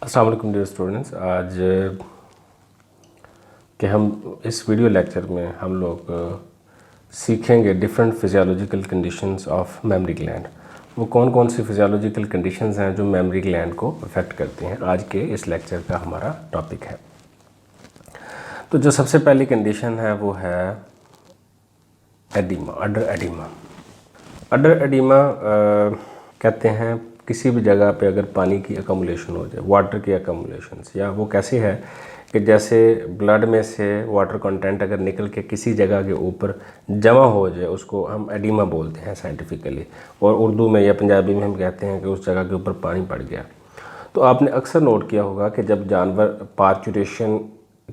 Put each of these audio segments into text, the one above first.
अस्सलाम वालेकुम dear students. आज के हम इस वीडियो लेक्चर में हम लोग सीखेंगे different physiological conditions of memory gland. वो कौन कौन सी फिजियोलॉजिकल कंडीशंस हैं जो मेमोरी ग्लैंड को अफेक्ट करती हैं, आज के इस लेक्चर का हमारा टॉपिक है। तो जो सबसे पहली कंडीशन है वो है एडिमा, अडर एडिमा। अडर एडिमा कहते हैं किसी भी जगह पे अगर पानी की अकमुलेशन हो जाए, वाटर की अकमुलेशंस, या वो कैसे है कि जैसे ब्लड में से वाटर कंटेंट अगर निकल के किसी जगह के ऊपर जमा हो जाए, उसको हम एडिमा बोलते हैं साइंटिफिकली, और उर्दू में या पंजाबी में हम कहते हैं कि उस जगह के ऊपर पानी पड़ गया। तो आपने अक्सर नोट किया होगा कि जब जानवर पार्चुरेशन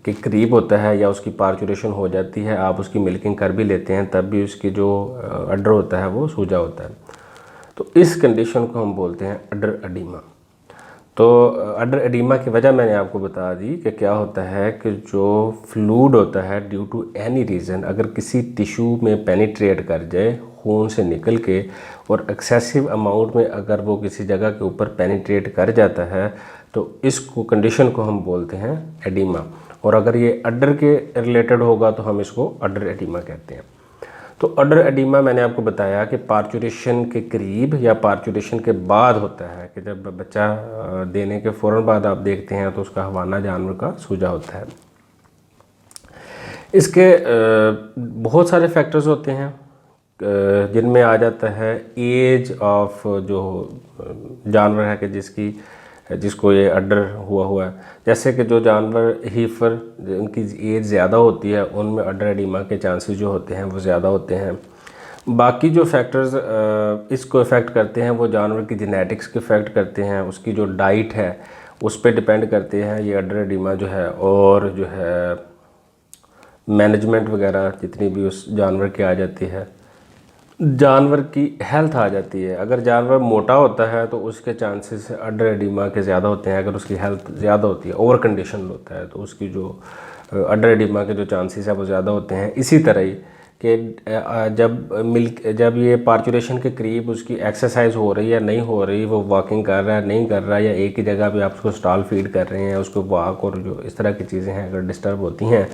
के करीब होता है या उसकी पार्चुरेशन हो जाती है, आप उसकी मिल्किंग कर भी लेते हैं, तब भी उसकी जो अडर होता है वो सूजा होता है। तो इस कंडीशन को हम बोलते हैं अडर एडिमा। तो अडर एडिमा की वजह मैंने आपको बता दी कि क्या होता है कि जो फ्लूड होता है ड्यू टू एनी रीज़न अगर किसी टिश्यू में पेनिट्रेट कर जाए खून से निकल के, और एक्सेसिव अमाउंट में अगर वो किसी जगह के ऊपर पेनिट्रेट कर जाता है, तो इसको कंडीशन को हम बोलते हैं एडिमा। और अगर ये अडर के रिलेटेड होगा तो हम इसको अडर एडिमा कहते हैं। तो अडर एडिमा मैंने आपको बताया कि पार्चुरेशन के करीब या पार्चुरेशन के बाद होता है, कि जब बच्चा देने के फ़ौरन बाद आप देखते हैं तो उसका हवाना जानवर का सूजा होता है। इसके बहुत सारे फैक्टर्स होते हैं जिनमें आ जाता है एज ऑफ जो जानवर है कि जिसको ये अडर हुआ है। जैसे कि जो जानवर हीफर उनकी एज ज़्यादा होती है, उनमें अडर एडिमा के चांसेस जो होते हैं वो ज़्यादा होते हैं। बाकी जो फैक्टर्स इसको इफ़ेक्ट करते हैं वो जानवर की जेनेटिक्स को इफ़ेक्ट करते हैं, उसकी जो डाइट है उस पर डिपेंड करते हैं ये अडर एडिमा जो है, और जो है मैनेजमेंट वगैरह जितनी भी उस जानवर की आ जाती है, जानवर की हेल्थ आ जाती है। अगर जानवर मोटा होता है तो उसके चांसेस अडर एडिमा के ज़्यादा होते हैं। अगर उसकी हेल्थ ज़्यादा होती है, ओवर कंडीशन होता है, तो उसकी जो अडर एडिमा के जो चांसेस है वो ज़्यादा होते हैं। इसी तरह ही कि जब ये पार्चुरेशन के करीब उसकी एक्सरसाइज हो रही है नहीं हो रही, वो वॉकिंग कर रहा है नहीं कर रहा है, या एक ही जगह पे आप उसको स्टॉल फीड कर रहे हैं, उसको वॉक और जो इस तरह की चीज़ें हैं अगर डिस्टर्ब होती हैं,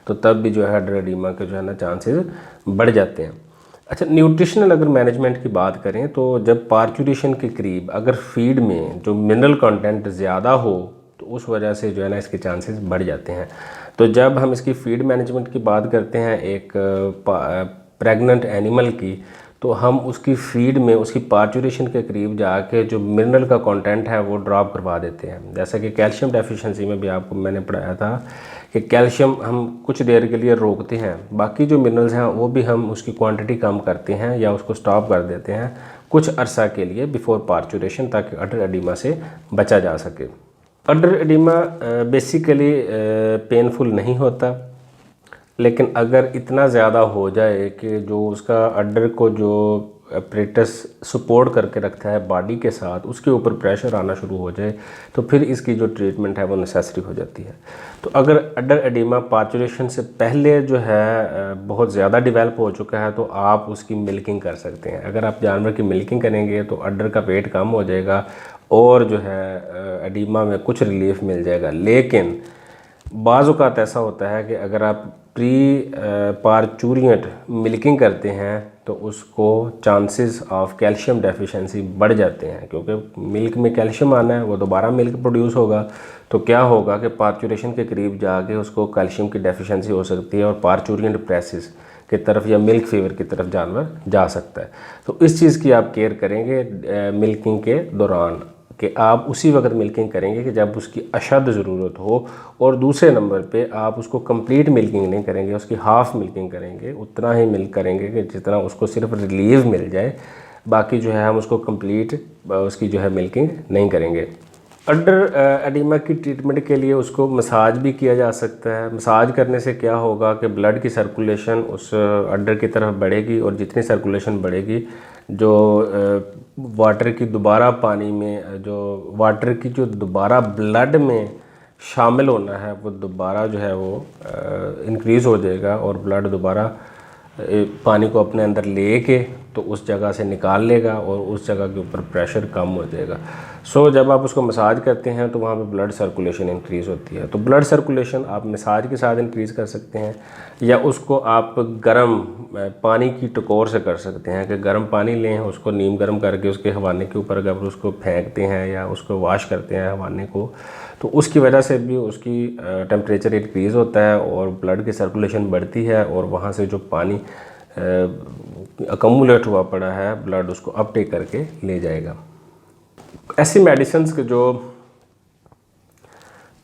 तो तब भी जो है अडर एडिमा के जो है ना चांसेस बढ़ जाते हैं। अच्छा, न्यूट्रिशनल अगर मैनेजमेंट की बात करें तो जब पार्चुरेशन के करीब अगर फीड में जो मिनरल कंटेंट ज़्यादा हो तो उस वजह से जो है ना इसके चांसेस बढ़ जाते हैं। तो जब हम इसकी फीड मैनेजमेंट की बात करते हैं एक प्रेग्नेंट एनिमल की, तो हम उसकी फीड में उसकी पार्चुरेशन के करीब जाके जो मिनरल का कंटेंट है वो ड्रॉप करवा देते हैं। जैसा कि कैल्शियम डेफिशिएंसी में भी आपको मैंने पढ़ाया था कि कैल्शियम हम कुछ देर के लिए रोकते हैं, बाकी जो मिनरल्स हैं वो भी हम उसकी क्वांटिटी कम करते हैं या उसको स्टॉप कर देते हैं कुछ अरसा के लिए बिफोर पार्चुरेशन, ताकि अडर एडिमा से बचा जा सके। अडर एडिमा बेसिकली पेनफुल नहीं होता, लेकिन अगर इतना ज़्यादा हो जाए कि जो उसका अडर को जो अपरेटस सपोर्ट करके रखता है बॉडी के साथ, उसके ऊपर प्रेशर आना शुरू हो जाए, तो फिर इसकी जो ट्रीटमेंट है वो नेसेसरी हो जाती है। तो अगर अडर एडिमा पार्चुरेशन से पहले जो है बहुत ज़्यादा डेवलप हो चुका है तो आप उसकी मिल्किंग कर सकते हैं। अगर आप जानवर की मिल्किंग करेंगे तो अडर का वेट कम हो जाएगा और जो है एडिमा में कुछ रिलीफ मिल जाएगा। लेकिन बाज़ औक़ात ऐसा होता है कि अगर आप प्री पार्चुरिएंट मिल्किंग करते हैं तो उसको चांसेस ऑफ कैल्शियम डेफिशिएंसी बढ़ जाते हैं, क्योंकि मिल्क में कैल्शियम आना है, वो दोबारा मिल्क प्रोड्यूस होगा, तो क्या होगा कि पार्चुरेशन के करीब जाके उसको कैल्शियम की डेफिशिएंसी हो सकती है और पार्चुरिएंट प्रेसिस की तरफ या मिल्क फीवर की तरफ जानवर जा सकता है। तो इस चीज़ की आप केयर करेंगे मिल्किंग के दौरान, कि आप उसी वक्त मिल्किंग करेंगे कि जब उसकी अशद ज़रूरत हो, और दूसरे नंबर पे आप उसको कंप्लीट मिल्किंग नहीं करेंगे, उसकी हाफ़ मिल्किंग करेंगे, उतना ही मिल्क करेंगे कि जितना उसको सिर्फ रिलीव मिल जाए, बाकी जो है हम उसको कंप्लीट उसकी जो है मिल्किंग नहीं करेंगे। अडर एडिमा की ट्रीटमेंट के लिए उसको मसाज भी किया जा सकता है। मसाज करने से क्या होगा कि ब्लड की सर्कुलेशन उस अडर की तरफ बढ़ेगी, और जितनी सर्कुलेशन बढ़ेगी जो वाटर की दोबारा पानी में जो वाटर की जो दोबारा ब्लड में शामिल होना है वो दोबारा जो है वो इंक्रीज़ हो जाएगा, और ब्लड दोबारा पानी को अपने अंदर ले के तो उस जगह से निकाल लेगा और उस जगह के ऊपर प्रेशर कम हो जाएगा। सो जब आप उसको मसाज करते हैं तो वहाँ पे ब्लड सर्कुलेशन इंक्रीज़ होती है। तो ब्लड सर्कुलेशन आप मसाज के साथ इंक्रीज़ कर सकते हैं या उसको आप गर्म पानी की टकोर से कर सकते हैं कि गर्म पानी लें, उसको नीम गर्म करके उसके हवाने के ऊपर अगर उसको फेंकते हैं या उसको वॉश करते हैं हवाने को, तो उसकी वजह से भी उसकी टेम्परेचर इंक्रीज़ होता है और ब्लड की सर्कुलेशन बढ़ती है और वहाँ से जो पानी अकमुलेट हुआ पड़ा है ब्लड उसको अपटेक करके ले जाएगा। ऐसी मेडिसिन्स के जो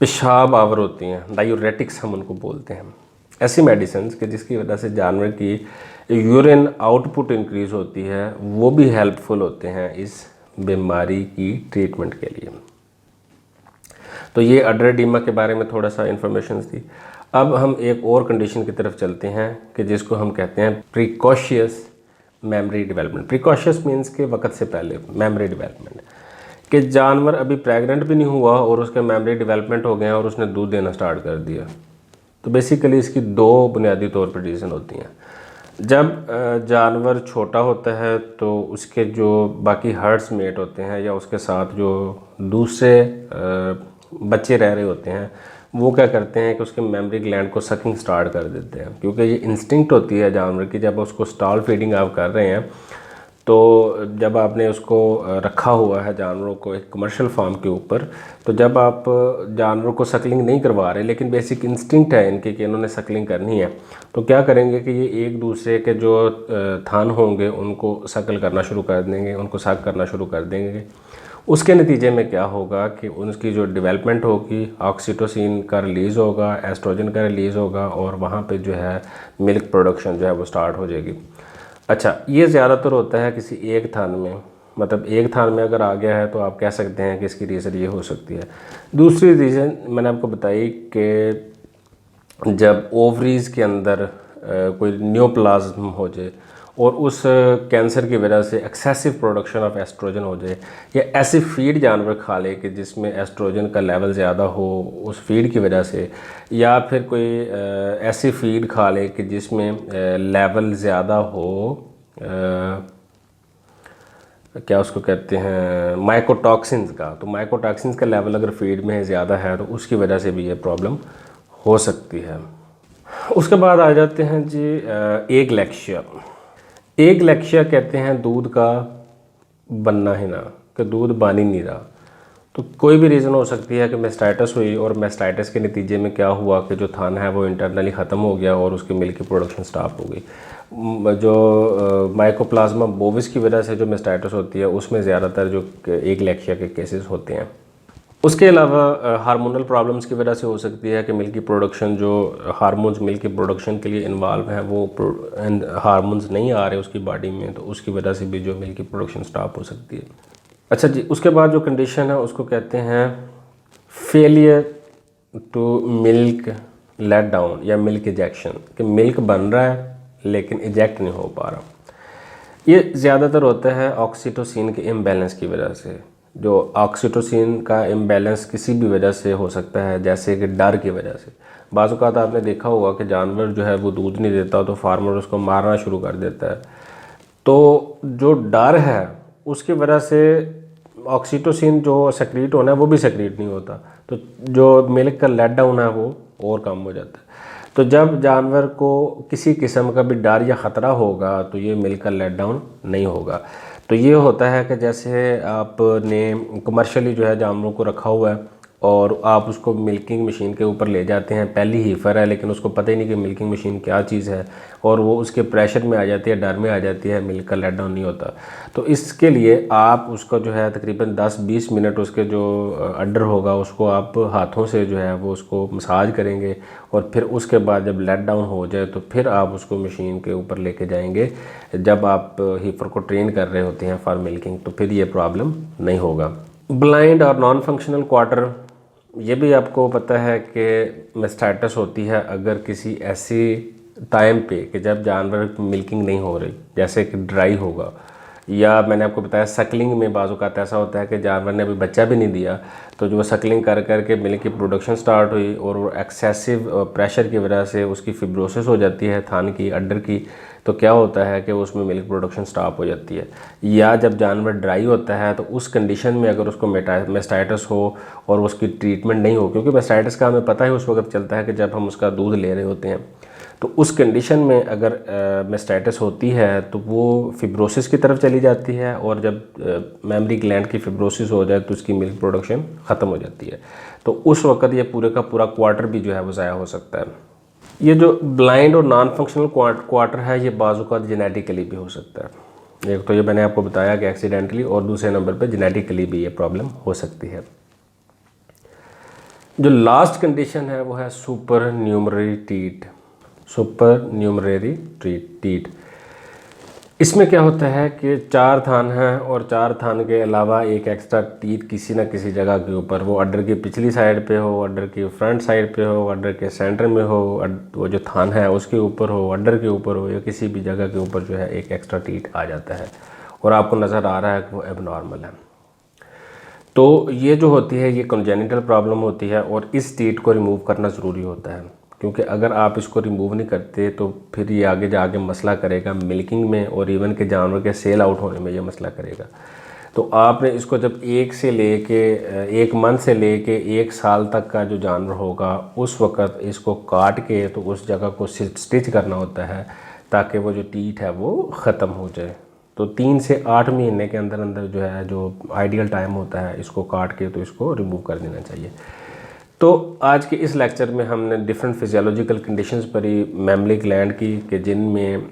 पेशाब आवर होती हैं, डायूरेटिक्स हम उनको बोलते हैं, ऐसी मेडिसिन्स के जिसकी वजह से जानवर की यूरिन आउटपुट इंक्रीज़ होती है, वो भी हेल्पफुल होते हैं इस बीमारी की ट्रीटमेंट के लिए। तो ये अड्रेडिमा के बारे में थोड़ा सा इन्फॉर्मेशन थी। अब हम एक और कंडीशन की तरफ चलते हैं कि जिसको हम कहते हैं precocious memory development. Precocious means के वक्त से पहले मेमोरी डेवलपमेंट, कि जानवर अभी प्रेग्नेंट भी नहीं हुआ और उसके मेमोरी डेवलपमेंट हो गए और उसने दूध देना स्टार्ट कर दिया। तो बेसिकली इसकी दो बुनियादी तौर पर रीज़न होती हैं। जब जानवर छोटा होता है तो उसके जो बाकी हर्ड्स मेट होते हैं या उसके साथ जो दूसरे बच्चे रह रहे होते हैं वो क्या करते हैं कि उसके मेमोरी ग्लैंड को सकिंग स्टार्ट कर देते हैं, क्योंकि ये इंस्टिंक्ट होती है जानवर की। जब उसको स्टॉल फीडिंग आप कर रहे हैं तो जब आपने उसको रखा हुआ है जानवरों को एक कमर्शियल फार्म के ऊपर, तो जब आप जानवरों को सकलिंग नहीं करवा रहे लेकिन बेसिक इंस्टिंक्ट है इनके कि इन्होंने सकलिंग करनी है, तो क्या करेंगे कि ये एक दूसरे के जो थान होंगे उनको सकल करना शुरू कर देंगे, उनको सक करना शुरू कर देंगे। उसके नतीजे में क्या होगा कि उनकी जो डेवलपमेंट होगी, ऑक्सीटोसिन का रिलीज़ होगा, एस्ट्रोजन का रिलीज़ होगा और वहाँ पे जो है मिल्क प्रोडक्शन जो है वो स्टार्ट हो जाएगी। अच्छा, ये ज़्यादातर होता है किसी एक थान में, मतलब एक थान में अगर आ गया है तो आप कह सकते हैं कि इसकी रीज़न ये हो सकती है। दूसरी रीज़न मैंने आपको बताई कि जब ओवरीज़ के अंदर कोई नियोप्लाज्म हो जाए और उस कैंसर की वजह से एक्सेसिव प्रोडक्शन ऑफ एस्ट्रोजन हो जाए, या ऐसी फीड जानवर खा ले कि जिसमें एस्ट्रोजन का लेवल ज़्यादा हो उस फीड की वजह से, या फिर कोई ऐसी फीड खा ले कि जिसमें लेवल ज़्यादा हो, क्या उसको कहते हैं, माइकोटॉक्सिन्स का। तो माइकोटॉक्सिन्स का लेवल अगर फीड में ज़्यादा है तो उसकी वजह से भी ये प्रॉब्लम हो सकती है। उसके बाद आ जाते हैं जी एगलेक्शिया। एगलेक्शिया कहते हैं दूध का बनना ही ना, कि दूध बन ही नहीं रहा। तो कोई भी रीज़न हो सकती है कि मेस्टाइटिस हुई और मेस्टाइटिस के नतीजे में क्या हुआ कि जो थान है वो इंटरनली ख़त्म हो गया और उसकी मिल्क की प्रोडक्शन स्टॉप हो गई। जो माइकोप्लाज्मा बोविस की वजह से जो मेस्टाइटिस होती है उसमें ज़्यादातर जो एगलेक्शिया के केसेस होते हैं। उसके अलावा हार्मोनल प्रॉब्लम्स की वजह से हो सकती है कि मिल्क की प्रोडक्शन, जो हार्मोन्स मिल्क की प्रोडक्शन के लिए इन्वॉल्व हैं वो हार्मोन्स नहीं आ रहे उसकी बॉडी में, तो उसकी वजह से भी जो मिल्क की प्रोडक्शन स्टॉप हो सकती है। अच्छा जी, उसके बाद जो कंडीशन है उसको कहते हैं failure to milk let down या मिल्क इजेक्शन, कि मिल्क बन रहा है लेकिन इजेक्ट नहीं हो पा रहा। ये ज़्यादातर होता है ऑक्सीटोसिन के इम्बैलेंस की वजह से। जो ऑक्सीटोसिन का इम्बैलेंस किसी भी वजह से हो सकता है, जैसे कि डर की वजह से। बाज़ औक़ात आपने देखा होगा कि जानवर जो है वो दूध नहीं देता तो फार्मर उसको मारना शुरू कर देता है। तो जो डर है उसकी वजह से ऑक्सीटोसिन जो सेक्रीट होना है वो भी सेक्रीट नहीं होता, तो जो मिल्क का लेट डाउन है वो और कम हो जाता है। तो जब जानवर को किसी किस्म का भी डर या ख़तरा होगा तो ये मिल्क का लेट डाउन नहीं होगा। तो ये होता है कि जैसे आपने कमर्शियली जो है जानवरों को रखा हुआ है और आप उसको मिल्किंग मशीन के ऊपर ले जाते हैं, पहली हीफर है लेकिन उसको पता ही नहीं कि मिल्किंग मशीन क्या चीज़ है, और वो उसके प्रेशर में आ जाती है, डर में आ जाती है, मिल्क का लेट डाउन नहीं होता। तो इसके लिए आप उसको जो है तकरीबन 10-20 मिनट उसके जो अड्डर होगा उसको आप हाथों से जो है वो उसको मसाज करेंगे, और फिर उसके बाद जब लेट डाउन हो जाए तो फिर आप उसको मशीन के ऊपर लेके जाएंगे। जब आप हीफर को ट्रेन कर रहे होते हैं फॉर मिल्किंग तो फिर ये प्रॉब्लम नहीं होगा। ब्लाइंड और नॉन फंक्शनल क्वार्टर, ये भी आपको पता है कि मेस्टाइटिस होती है अगर किसी ऐसी टाइम पे कि जब जानवर मिल्किंग नहीं हो रही, जैसे कि ड्राई होगा या मैंने आपको बताया सकलिंग में बाज़ औक़ात ऐसा होता है कि जानवर ने अभी बच्चा भी नहीं दिया, तो जो सकलिंग कर करके मिल्क की प्रोडक्शन स्टार्ट हुई और वो एक्सेसिव प्रेशर की वजह से उसकी फिब्रोसिस हो जाती है थान की, अड्डर की, तो क्या होता है कि उसमें मिल्क प्रोडक्शन स्टॉप हो जाती है। या जब जानवर ड्राई होता है तो उस कंडीशन में अगर उसको मेस्टाइटिस हो और उसकी ट्रीटमेंट नहीं हो, क्योंकि मेस्टाइटिस का हमें पता है उस वक्त चलता है कि जब हम उसका दूध ले रहे होते हैं, तो उस कंडीशन में अगर मेस्टाइटिस होती है तो वो फिब्रोसिस की तरफ चली जाती है, और जब मेमरी ग्लैंड की फिब्रोसिस हो जाए तो उसकी मिल्क प्रोडक्शन ख़त्म हो जाती है। तो उस वक्त ये पूरे का पूरा क्वार्टर भी जो है वो ज़ाया हो सकता है। ये जो ब्लाइंड और नॉन फंक्शनल क्वार्टर है, ये बाज़ औक़ात जेनेटिकली भी हो सकता है। एक तो ये मैंने आपको बताया कि एक्सीडेंटली, और दूसरे नंबर पे जेनेटिकली भी ये प्रॉब्लम हो सकती है। जो लास्ट कंडीशन है वो है सुपर न्यूमररी टीट। इसमें क्या होता है कि 4 थान हैं और 4 थान के अलावा एक एक्स्ट्रा टीथ किसी ना किसी जगह के ऊपर, वो अड्डर की पिछली साइड पे हो, अड्डर की फ्रंट साइड पे हो, अड्डर के सेंटर में हो, वो जो थान है उसके ऊपर हो, अड्डर के ऊपर हो, या किसी भी जगह के ऊपर जो है एक एक्स्ट्रा टीथ आ जाता है और आपको नज़र आ रहा है कि वो एबनॉर्मल है। तो ये जो होती है ये कॉन्जेनिटल प्रॉब्लम होती है, और इस टीथ को रिमूव करना ज़रूरी होता है, क्योंकि अगर आप इसको रिमूव नहीं करते तो फिर ये आगे जाके मसला करेगा मिल्किंग में, और इवन के जानवर के सेल आउट होने में ये मसला करेगा। तो आपने इसको जब 1 मंथ से लेके 1 साल तक का जो जानवर होगा उस वक़्त इसको काट के तो उस जगह को स्टिच करना होता है, ताकि वो जो टीथ है वो ख़त्म हो जाए। तो 3 से 8 महीने के अंदर अंदर जो है, जो आइडियल टाइम होता है इसको काट के तो इसको रिमूव कर देना चाहिए। तो आज के इस लेक्चर में हमने डिफरेंट फिजियोलॉजिकल कंडीशंस पर ही मैमरी ग्लैंड की कि जिनमें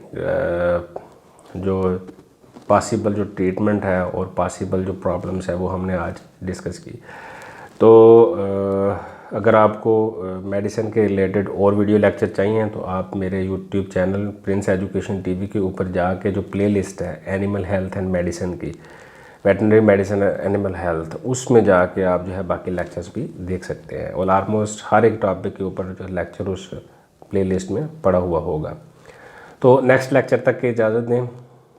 जो पॉसिबल जो ट्रीटमेंट है और पॉसिबल जो प्रॉब्लम्स है वो हमने आज डिस्कस की। तो अगर आपको मेडिसिन के रिलेटेड और वीडियो लेक्चर चाहिए तो आप मेरे YouTube channel Prince education TV के ऊपर जाके जो प्लेलिस्ट है एनिमल हेल्थ एंड मेडिसिन की, वेटनरी मेडिसिन एनिमल हेल्थ, उसमें जाके आप जो है बाकी लेक्चर्स भी देख सकते हैं, और ऑलमोस्ट हर एक टॉपिक के ऊपर जो लेक्चर उस प्लेलिस्ट में पड़ा हुआ होगा। तो नेक्स्ट लेक्चर तक की इजाज़त दें।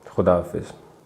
खुदा हाफिज़।